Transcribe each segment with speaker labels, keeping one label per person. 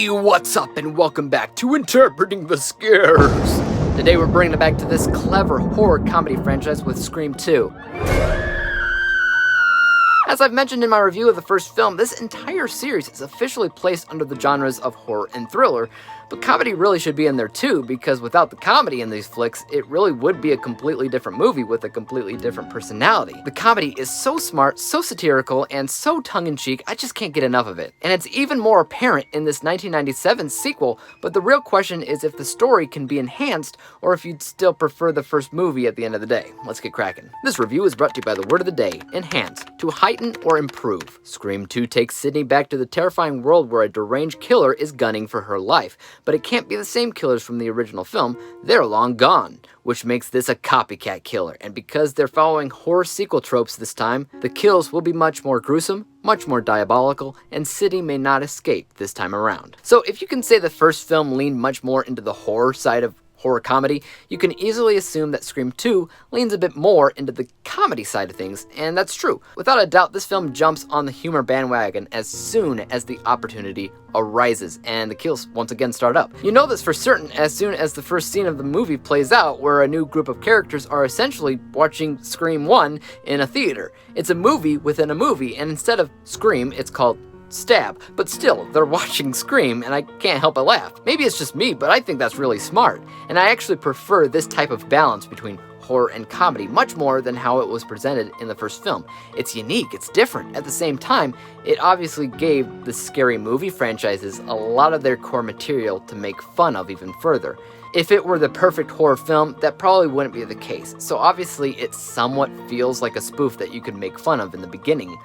Speaker 1: Hey, what's up, and welcome back to Interpreting the Scares. Today we're bringing it back to this clever horror comedy franchise with Scream 2. As I've mentioned in my review of the first film, this entire series is officially placed under the genres of horror and thriller, but comedy really should be in there too, because without the comedy in these flicks, it really would be a completely different movie with a completely different personality. The comedy is so smart, so satirical, and so tongue-in-cheek, I just can't get enough of it. And it's even more apparent in this 1997 sequel, but the real question is if the story can be enhanced, or if you'd still prefer the first movie at the end of the day. Let's get cracking. This review is brought to you by the word of the day, enhance, to heighten or improve. Scream 2 takes Sydney back to the terrifying world where a deranged killer is gunning for her life. But it can't be the same killers from the original film, they're long gone, which makes this a copycat killer. And because they're following horror sequel tropes this time, the kills will be much more gruesome, much more diabolical, and Sydney may not escape this time around. So if you can say the first film leaned much more into the horror side of horror comedy, you can easily assume that Scream 2 leans a bit more into the comedy side of things, and that's true. Without a doubt, this film jumps on the humor bandwagon as soon as the opportunity arises, and the kills once again start up. You know this for certain as soon as the first scene of the movie plays out, where a new group of characters are essentially watching Scream 1 in a theater. It's a movie within a movie, and instead of Scream, it's called Stab, but still, they're watching Scream, and I can't help but laugh. Maybe it's just me, but I think that's really smart, and I actually prefer this type of balance between horror and comedy much more than how it was presented in the first film. It's unique, it's different. At the same time, it obviously gave the scary movie franchises a lot of their core material to make fun of even further. If it were the perfect horror film, that probably wouldn't be the case, so obviously it somewhat feels like a spoof that you could make fun of in the beginning.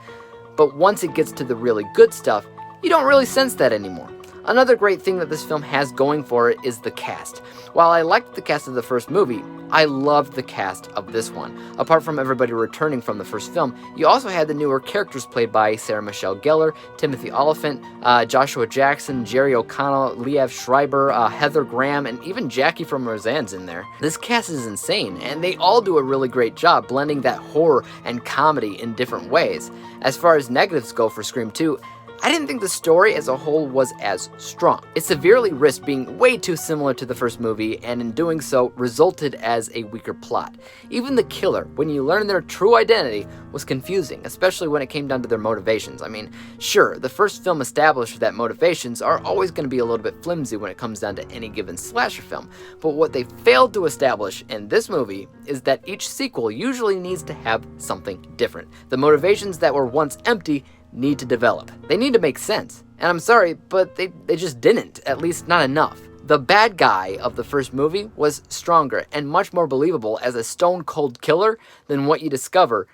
Speaker 1: But once it gets to the really good stuff, you don't really sense that anymore. Another great thing that this film has going for it is the cast. While I liked the cast of the first movie, I loved the cast of this one. Apart from everybody returning from the first film, you also had the newer characters played by Sarah Michelle Gellar, Timothy Olyphant, Joshua Jackson, Jerry O'Connell, Liev Schreiber, Heather Graham, and even Jackie from Roseanne's in there. This cast is insane, and they all do a really great job blending that horror and comedy in different ways. As far as negatives go for Scream 2, I didn't think the story as a whole was as strong. It severely risked being way too similar to the first movie, and in doing so, resulted as a weaker plot. Even the killer, when you learn their true identity, was confusing, especially when it came down to their motivations. I mean, sure, the first film established that motivations are always going to be a little bit flimsy when it comes down to any given slasher film, but what they failed to establish in this movie is that each sequel usually needs to have something different. The motivations that were once empty need to develop. They need to make sense. And I'm sorry, but they just didn't, at least not enough. The bad guy of the first movie was stronger and much more believable as a stone-cold killer than what you discover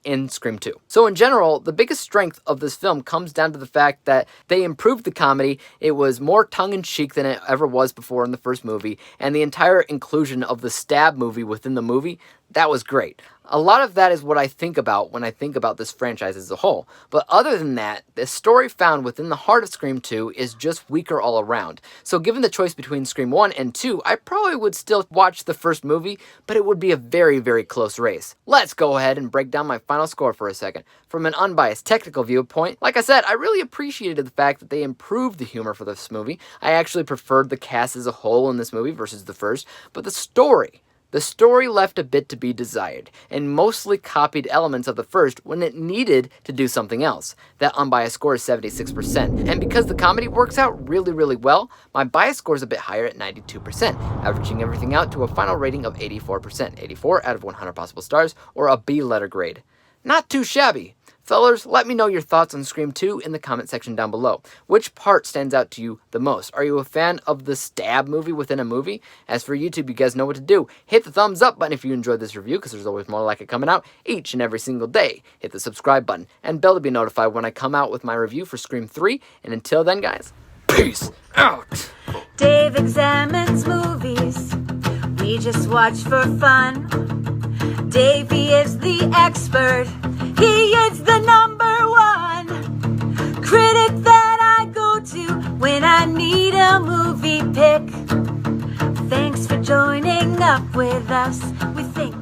Speaker 1: in Scream 2. So in general, the biggest strength of this film comes down to the fact that they improved the comedy, it was more tongue-in-cheek than it ever was before in the first movie, and the entire inclusion of the Stab movie within the movie, that was great. A lot of that is what I think about when I think about this franchise as a whole. But other than that, the story found within the heart of Scream 2 is just weaker all around. So given the choice between Scream 1 and 2, I probably would still watch the first movie, but it would be a very, very close race. Let's go ahead and break down my final score for a second. From an unbiased technical viewpoint, like I said, I really appreciated the fact that they improved the humor for this movie. I actually preferred the cast as a whole in this movie versus the first, but the story left a bit to be desired, and mostly copied elements of the first when it needed to do something else. That unbiased score is 76%, and because the comedy works out really, really well, my bias score is a bit higher at 92%, averaging everything out to a final rating of 84%, 84 out of 100 possible stars, or a B letter grade. Not too shabby. Fellers, let me know your thoughts on Scream 2 in the comment section down below. Which part stands out to you the most? Are you a fan of the Stab movie within a movie? As for YouTube, you guys know what to do. Hit the thumbs up button if you enjoyed this review, because there's always more like it coming out each and every single day. Hit the subscribe button and bell to be notified when I come out with my review for Scream 3. And until then, guys, peace out!
Speaker 2: Dave examines movies we just watch for fun. Davey is the expert. He is the #1 critic that I go to when I need a movie pick. Thanks for joining up with us. We think